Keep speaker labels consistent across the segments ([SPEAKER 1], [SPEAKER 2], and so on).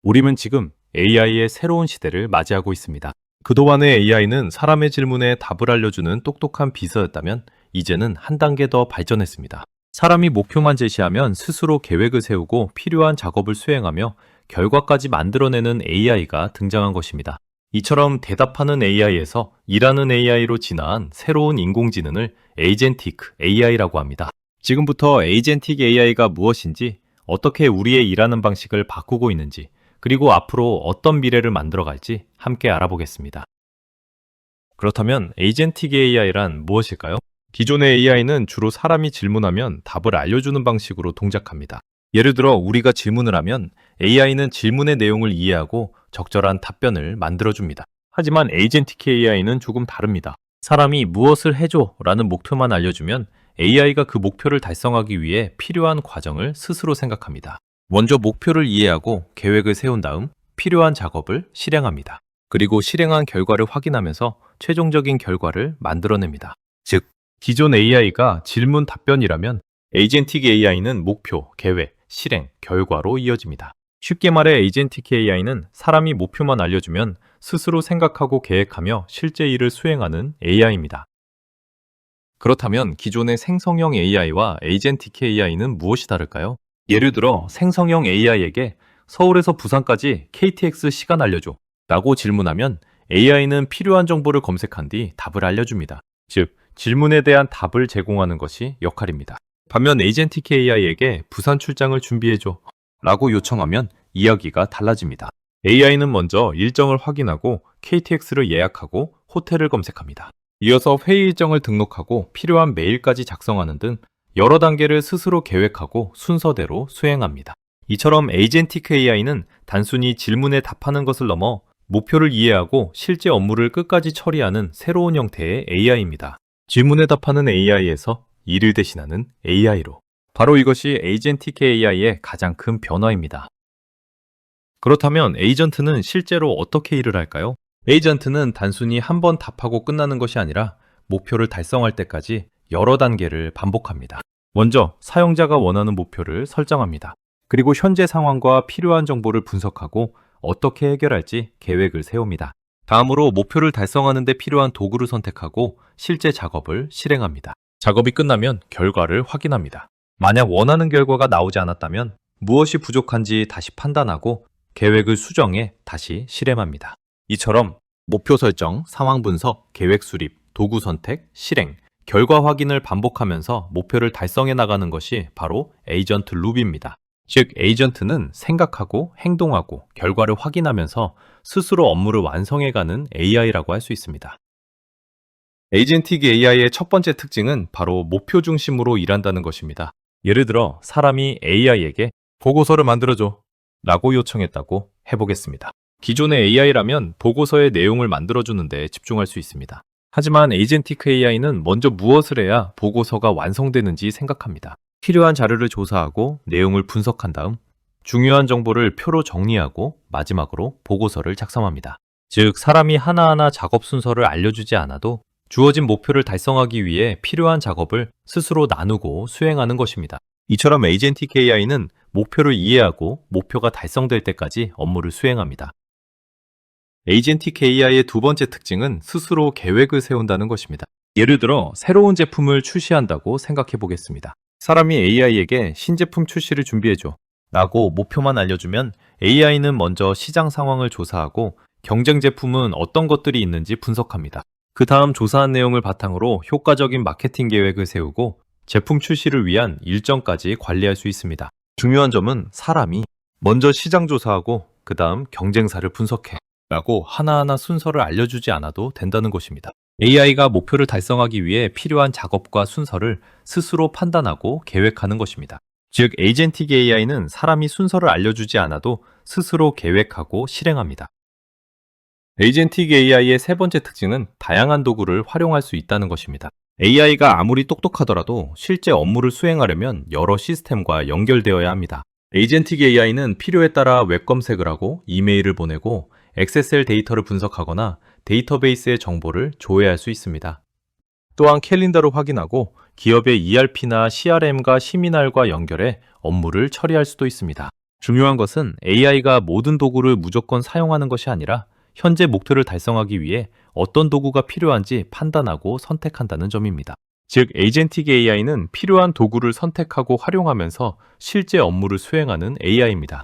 [SPEAKER 1] 우리는 지금 AI의 새로운 시대를 맞이하고 있습니다.
[SPEAKER 2] 그동안의 AI는 사람의 질문에 답을 알려주는 똑똑한 비서였다면 이제는 한 단계 더 발전했습니다.
[SPEAKER 1] 사람이 목표만 제시하면 스스로 계획을 세우고 필요한 작업을 수행하며 결과까지 만들어내는 AI가 등장한 것입니다. 이처럼 대답하는 AI에서 일하는 AI로 진화한 새로운 인공지능을 에이젠티크 AI라고 합니다. 지금부터 에이젠틱 AI가 무엇인지, 어떻게 우리의 일하는 방식을 바꾸고 있는지, 그리고 앞으로 어떤 미래를 만들어갈지 함께 알아보겠습니다. 그렇다면 에이젠틱 AI란 무엇일까요?
[SPEAKER 2] 기존의 AI는 주로 사람이 질문하면 답을 알려주는 방식으로 동작합니다.
[SPEAKER 1] 예를 들어 우리가 질문을 하면 AI는 질문의 내용을 이해하고 적절한 답변을 만들어줍니다. 하지만 에이젠틱 AI는 조금 다릅니다. 사람이 무엇을 해줘 라는 목표만 알려주면 AI가 그 목표를 달성하기 위해 필요한 과정을 스스로 생각합니다. 먼저 목표를 이해하고 계획을 세운 다음 필요한 작업을 실행합니다. 그리고 실행한 결과를 확인하면서 최종적인 결과를 만들어냅니다. 즉,
[SPEAKER 2] 기존 AI가 질문 답변이라면
[SPEAKER 1] 에이젠틱 AI는 목표, 계획, 실행, 결과로 이어집니다. 쉽게 말해 에이젠틱 AI는 사람이 목표만 알려주면 스스로 생각하고 계획하며 실제 일을 수행하는 AI입니다. 그렇다면 기존의 생성형 AI와 에이젠틱 AI는 무엇이 다를까요? 예를 들어 생성형 AI에게 서울에서 부산까지 KTX 시간 알려줘 라고 질문하면 AI는 필요한 정보를 검색한 뒤 답을 알려줍니다. 즉, 질문에 대한 답을 제공하는 것이 역할입니다. 반면 에이젠틱 AI에게 부산 출장을 준비해줘 라고 요청하면 이야기가 달라집니다. AI는 먼저 일정을 확인하고 KTX를 예약하고 호텔을 검색합니다. 이어서 회의 일정을 등록하고 필요한 메일까지 작성하는 등 여러 단계를 스스로 계획하고 순서대로 수행합니다. 이처럼 에이젠틱 AI는 단순히 질문에 답하는 것을 넘어 목표를 이해하고 실제 업무를 끝까지 처리하는 새로운 형태의 AI입니다. 질문에 답하는 AI에서 일을 대신하는 AI로. 바로 이것이 에이젠틱 AI의 가장 큰 변화입니다. 그렇다면 에이전트는 실제로 어떻게 일을 할까요? 에이전트는 단순히 한 번 답하고 끝나는 것이 아니라 목표를 달성할 때까지 여러 단계를 반복합니다. 먼저 사용자가 원하는 목표를 설정합니다. 그리고 현재 상황과 필요한 정보를 분석하고 어떻게 해결할지 계획을 세웁니다. 다음으로 목표를 달성하는 데 필요한 도구를 선택하고 실제 작업을 실행합니다. 작업이 끝나면 결과를 확인합니다. 만약 원하는 결과가 나오지 않았다면 무엇이 부족한지 다시 판단하고 계획을 수정해 다시 실행합니다. 이처럼 목표 설정, 상황 분석, 계획 수립, 도구 선택, 실행, 결과 확인을 반복하면서 목표를 달성해 나가는 것이 바로 에이전트 룹입니다. 즉, 에이전트는 생각하고 행동하고 결과를 확인하면서 스스로 업무를 완성해가는 AI라고 할 수 있습니다. 에이젠틱 AI의 첫 번째 특징은 바로 목표 중심으로 일한다는 것입니다. 예를 들어 사람이 AI에게 보고서를 만들어줘 라고 요청했다고 해보겠습니다. 기존의 AI라면 보고서의 내용을 만들어주는 데 집중할 수 있습니다. 하지만 에이젠틱 AI는 먼저 무엇을 해야 보고서가 완성되는지 생각합니다. 필요한 자료를 조사하고 내용을 분석한 다음 중요한 정보를 표로 정리하고 마지막으로 보고서를 작성합니다. 즉, 사람이 하나하나 작업 순서를 알려주지 않아도 주어진 목표를 달성하기 위해 필요한 작업을 스스로 나누고 수행하는 것입니다. 이처럼 에이젠틱 AI는 목표를 이해하고 목표가 달성될 때까지 업무를 수행합니다. 에이젠틱 AI의 두 번째 특징은 스스로 계획을 세운다는 것입니다. 예를 들어 새로운 제품을 출시한다고 생각해 보겠습니다. 사람이 AI에게 신제품 출시를 준비해줘 라고 목표만 알려주면 AI는 먼저 시장 상황을 조사하고 경쟁 제품은 어떤 것들이 있는지 분석합니다. 그 다음 조사한 내용을 바탕으로 효과적인 마케팅 계획을 세우고 제품 출시를 위한 일정까지 관리할 수 있습니다. 중요한 점은 사람이 먼저 시장 조사하고 그 다음 경쟁사를 분석해 라고 하나하나 순서를 알려주지 않아도 된다는 것입니다. AI가 목표를 달성하기 위해 필요한 작업과 순서를 스스로 판단하고 계획하는 것입니다. 즉, 에이젠틱 AI는 사람이 순서를 알려주지 않아도 스스로 계획하고 실행합니다. 에이젠틱 AI의 세 번째 특징은 다양한 도구를 활용할 수 있다는 것입니다. AI가 아무리 똑똑하더라도 실제 업무를 수행하려면 여러 시스템과 연결되어야 합니다. 에이젠틱 AI는 필요에 따라 웹 검색을 하고 이메일을 보내고 XSL 데이터를 분석하거나 데이터베이스의 정보를 조회할 수 있습니다. 또한 캘린더를 확인하고 기업의 ERP나 CRM과 시미날과 연결해 업무를 처리할 수도 있습니다. 중요한 것은 AI가 모든 도구를 무조건 사용하는 것이 아니라 현재 목표를 달성하기 위해 어떤 도구가 필요한지 판단하고 선택한다는 점입니다. 즉, 에이젠틱 AI는 필요한 도구를 선택하고 활용하면서 실제 업무를 수행하는 AI입니다.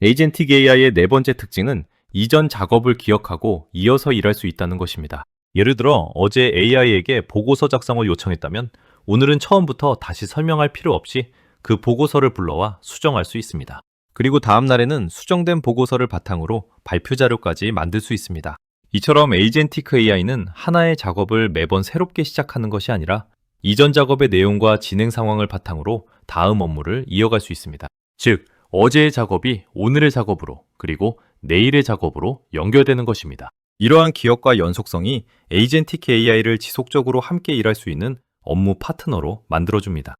[SPEAKER 1] 에이젠틱 AI의 네 번째 특징은 이전 작업을 기억하고 이어서 일할 수 있다는 것입니다. 예를 들어 어제 AI에게 보고서 작성을 요청했다면 오늘은 처음부터 다시 설명할 필요 없이 그 보고서를 불러와 수정할 수 있습니다. 그리고 다음 날에는 수정된 보고서를 바탕으로 발표 자료까지 만들 수 있습니다. 이처럼 에이젠티크 AI는 하나의 작업을 매번 새롭게 시작하는 것이 아니라 이전 작업의 내용과 진행 상황을 바탕으로 다음 업무를 이어갈 수 있습니다. 즉, 어제의 작업이 오늘의 작업으로 그리고 내일의 작업으로 연결되는 것입니다. 이러한 기억과 연속성이 에이젠틱 AI를 지속적으로 함께 일할 수 있는 업무 파트너로 만들어줍니다.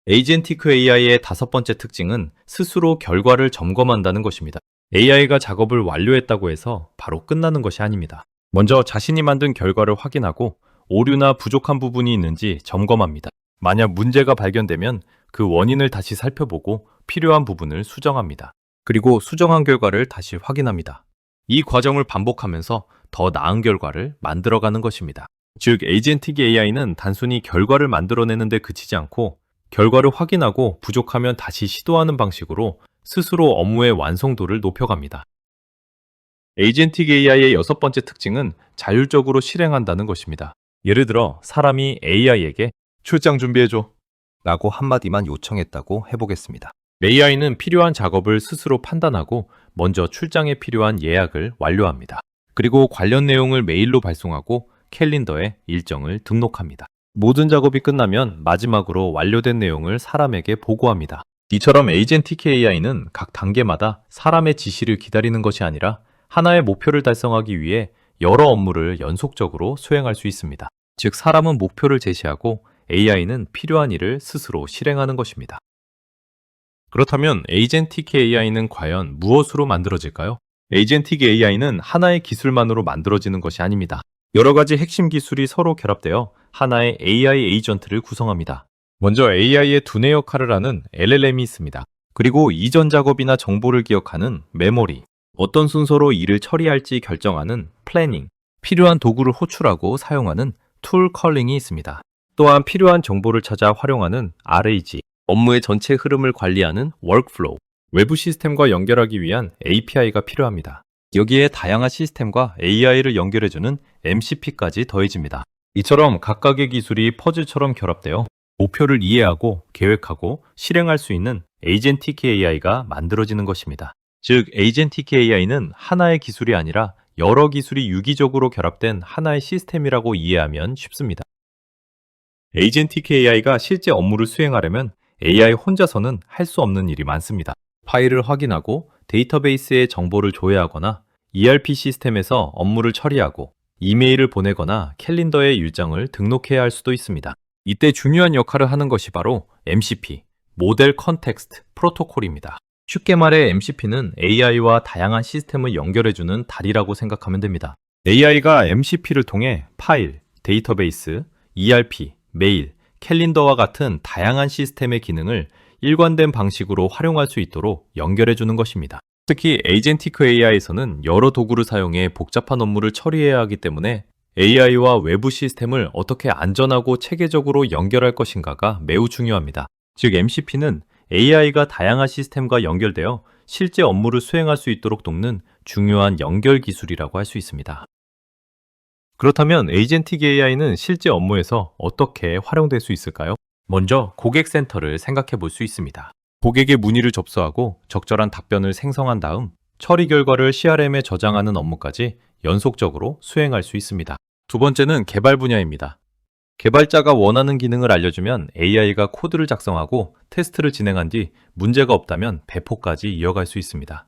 [SPEAKER 1] 에이젠티크 AI의 다섯 번째 특징은 스스로 결과를 점검한다는 것입니다. AI가 작업을 완료했다고 해서 바로 끝나는 것이 아닙니다. 먼저 자신이 만든 결과를 확인하고 오류나 부족한 부분이 있는지 점검합니다. 만약 문제가 발견되면 그 원인을 다시 살펴보고 필요한 부분을 수정합니다. 그리고 수정한 결과를 다시 확인합니다. 이 과정을 반복하면서 더 나은 결과를 만들어가는 것입니다. 즉, 에이젠틱 AI는 단순히 결과를 만들어내는 데 그치지 않고 결과를 확인하고 부족하면 다시 시도하는 방식으로 스스로 업무의 완성도를 높여갑니다. 에이젠틱 AI의 여섯 번째 특징은 자율적으로 실행한다는 것입니다. 예를 들어 사람이 AI에게 출장 준비해줘 라고 한마디만 요청했다고 해보겠습니다. AI는 필요한 작업을 스스로 판단하고 먼저 출장에 필요한 예약을 완료합니다. 그리고 관련 내용을 메일로 발송하고 캘린더에 일정을 등록합니다. 모든 작업이 끝나면 마지막으로 완료된 내용을 사람에게 보고합니다. 이처럼 에이젠틱 AI는 각 단계마다 사람의 지시를 기다리는 것이 아니라 하나의 목표를 달성하기 위해 여러 업무를 연속적으로 수행할 수 있습니다. 즉, 사람은 목표를 제시하고 AI는 필요한 일을 스스로 실행하는 것입니다. 그렇다면 에이젠틱 AI는 과연 무엇으로 만들어질까요? 에이젠틱 AI는 하나의 기술만으로 만들어지는 것이 아닙니다. 여러 가지 핵심 기술이 서로 결합되어 하나의 AI 에이전트를 구성합니다. 먼저 AI의 두뇌 역할을 하는 LLM이 있습니다. 그리고 이전 작업이나 정보를 기억하는 메모리, 어떤 순서로 일을 처리할지 결정하는 플래닝, 필요한 도구를 호출하고 사용하는 툴 컬링이 있습니다. 또한 필요한 정보를 찾아 활용하는 RAG, 업무의 전체 흐름을 관리하는 워크플로우, 외부 시스템과 연결하기 위한 API가 필요합니다. 여기에 다양한 시스템과 AI를 연결해주는 MCP까지 더해집니다. 이처럼 각각의 기술이 퍼즐처럼 결합되어 목표를 이해하고 계획하고 실행할 수 있는 에이젠틱 AI가 만들어지는 것입니다. 즉, 에이젠틱 AI는 하나의 기술이 아니라 여러 기술이 유기적으로 결합된 하나의 시스템이라고 이해하면 쉽습니다. 에이젠틱 AI가 실제 업무를 수행하려면 AI 혼자서는 할 수 없는 일이 많습니다. 파일을 확인하고 데이터베이스에 정보를 조회하거나 ERP 시스템에서 업무를 처리하고 이메일을 보내거나 캘린더에 일정을 등록해야 할 수도 있습니다. 이때 중요한 역할을 하는 것이 바로 MCP, 모델 컨텍스트 프로토콜입니다. 쉽게 말해 MCP는 AI와 다양한 시스템을 연결해주는 다리라고 생각하면 됩니다. AI가 MCP를 통해 파일, 데이터베이스, ERP, 메일, 캘린더와 같은 다양한 시스템의 기능을 일관된 방식으로 활용할 수 있도록 연결해주는 것입니다. 특히 에이젠티크 AI에서는 여러 도구를 사용해 복잡한 업무를 처리해야 하기 때문에 AI와 외부 시스템을 어떻게 안전하고 체계적으로 연결할 것인가가 매우 중요합니다. 즉, MCP는 AI가 다양한 시스템과 연결되어 실제 업무를 수행할 수 있도록 돕는 중요한 연결 기술이라고 할 수 있습니다. 그렇다면 에이젠틱 AI는 실제 업무에서 어떻게 활용될 수 있을까요? 먼저 고객 센터를 생각해 볼 수 있습니다. 고객의 문의를 접수하고 적절한 답변을 생성한 다음 처리 결과를 CRM에 저장하는 업무까지 연속적으로 수행할 수 있습니다. 두 번째는 개발 분야입니다. 개발자가 원하는 기능을 알려주면 AI가 코드를 작성하고 테스트를 진행한 뒤 문제가 없다면 배포까지 이어갈 수 있습니다.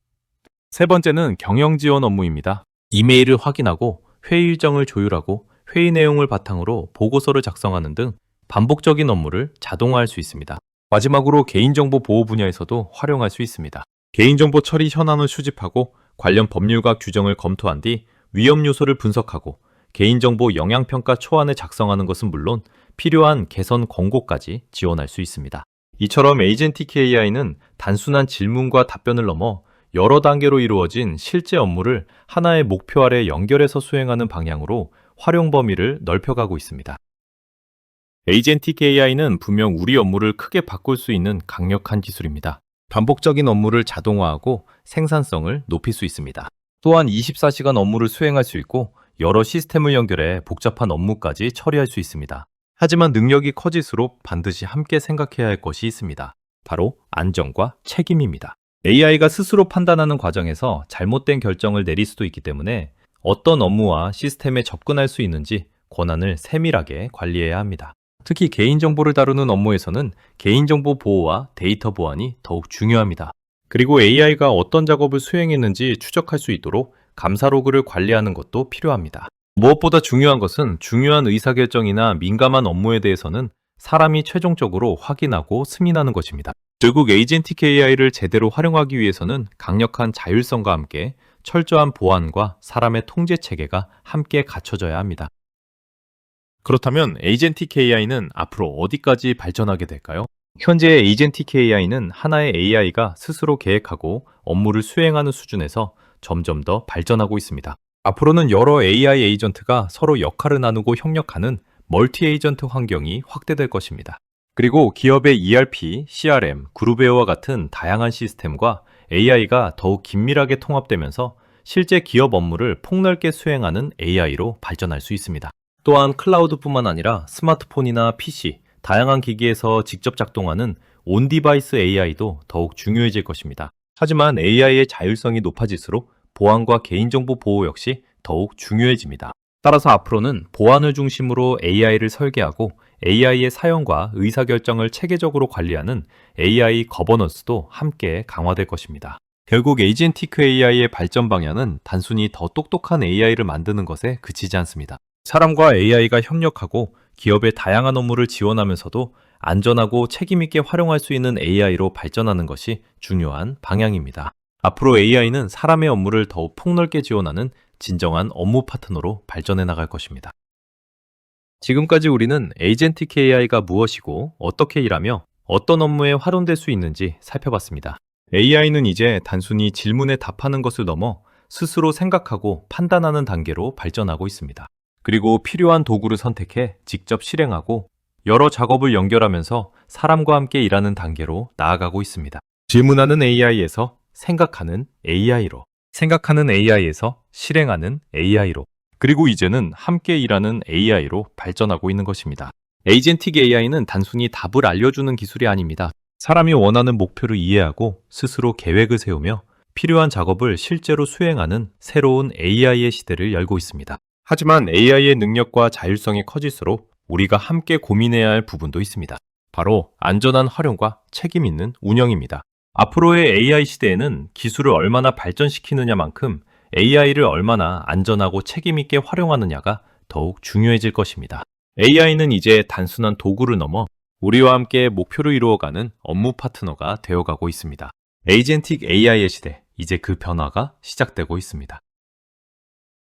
[SPEAKER 1] 세 번째는 경영 지원 업무입니다. 이메일을 확인하고 회의 일정을 조율하고 회의 내용을 바탕으로 보고서를 작성하는 등 반복적인 업무를 자동화할 수 있습니다. 마지막으로 개인정보 보호 분야에서도 활용할 수 있습니다. 개인정보 처리 현안을 수집하고 관련 법률과 규정을 검토한 뒤 위험 요소를 분석하고 개인정보 영향평가 초안을 작성하는 것은 물론 필요한 개선 권고까지 지원할 수 있습니다. 이처럼 에이전틱 AI는 단순한 질문과 답변을 넘어 여러 단계로 이루어진 실제 업무를 하나의 목표 아래 연결해서 수행하는 방향으로 활용 범위를 넓혀가고 있습니다. 에이전틱 AI는 분명 우리 업무를 크게 바꿀 수 있는 강력한 기술입니다. 반복적인 업무를 자동화하고 생산성을 높일 수 있습니다. 또한 24시간 업무를 수행할 수 있고 여러 시스템을 연결해 복잡한 업무까지 처리할 수 있습니다. 하지만 능력이 커질수록 반드시 함께 생각해야 할 것이 있습니다. 바로 안전과 책임입니다. AI가 스스로 판단하는 과정에서 잘못된 결정을 내릴 수도 있기 때문에 어떤 업무와 시스템에 접근할 수 있는지 권한을 세밀하게 관리해야 합니다. 특히 개인정보를 다루는 업무에서는 개인정보 보호와 데이터 보안이 더욱 중요합니다. 그리고 AI가 어떤 작업을 수행했는지 추적할 수 있도록 감사 로그를 관리하는 것도 필요합니다. 무엇보다 중요한 것은 중요한 의사결정이나 민감한 업무에 대해서는 사람이 최종적으로 확인하고 승인하는 것입니다. 결국 에이전틱 AI를 제대로 활용하기 위해서는 강력한 자율성과 함께 철저한 보안과 사람의 통제 체계가 함께 갖춰져야 합니다. 그렇다면 에이전틱 AI는 앞으로 어디까지 발전하게 될까요? 현재 에이전틱 AI는 하나의 AI가 스스로 계획하고 업무를 수행하는 수준에서 점점 더 발전하고 있습니다. 앞으로는 여러 AI 에이전트가 서로 역할을 나누고 협력하는 멀티 에이전트 환경이 확대될 것입니다. 그리고 기업의 ERP, CRM, 그룹웨어와 같은 다양한 시스템과 AI가 더욱 긴밀하게 통합되면서 실제 기업 업무를 폭넓게 수행하는 AI로 발전할 수 있습니다. 또한 클라우드뿐만 아니라 스마트폰이나 PC, 다양한 기기에서 직접 작동하는 온디바이스 AI도 더욱 중요해질 것입니다. 하지만 AI의 자율성이 높아질수록 보안과 개인정보 보호 역시 더욱 중요해집니다. 따라서 앞으로는 보안을 중심으로 AI를 설계하고 AI의 사용과 의사결정을 체계적으로 관리하는 AI 거버넌스도 함께 강화될 것입니다. 결국 에이전틱 AI의 발전 방향은 단순히 더 똑똑한 AI를 만드는 것에 그치지 않습니다. 사람과 AI가 협력하고 기업의 다양한 업무를 지원하면서도 안전하고 책임있게 활용할 수 있는 AI로 발전하는 것이 중요한 방향입니다. 앞으로 AI는 사람의 업무를 더욱 폭넓게 지원하는 진정한 업무 파트너로 발전해 나갈 것입니다. 지금까지 우리는 에이전틱 AI가 무엇이고 어떻게 일하며 어떤 업무에 활용될 수 있는지 살펴봤습니다. AI는 이제 단순히 질문에 답하는 것을 넘어 스스로 생각하고 판단하는 단계로 발전하고 있습니다. 그리고 필요한 도구를 선택해 직접 실행하고 여러 작업을 연결하면서 사람과 함께 일하는 단계로 나아가고 있습니다. 질문하는 AI에서 생각하는 AI로, 생각하는 AI에서 실행하는 AI로, 그리고 이제는 함께 일하는 AI로 발전하고 있는 것입니다. 에이전틱 AI는 단순히 답을 알려주는 기술이 아닙니다. 사람이 원하는 목표를 이해하고 스스로 계획을 세우며 필요한 작업을 실제로 수행하는 새로운 AI의 시대를 열고 있습니다. 하지만 AI의 능력과 자율성이 커질수록 우리가 함께 고민해야 할 부분도 있습니다. 바로 안전한 활용과 책임 있는 운영입니다. 앞으로의 AI 시대에는 기술을 얼마나 발전시키느냐만큼 AI를 얼마나 안전하고 책임 있게 활용하느냐가 더욱 중요해질 것입니다. AI는 이제 단순한 도구를 넘어 우리와 함께 목표를 이루어가는 업무 파트너가 되어가고 있습니다. 에이전틱 AI의 시대, 이제 그 변화가 시작되고 있습니다.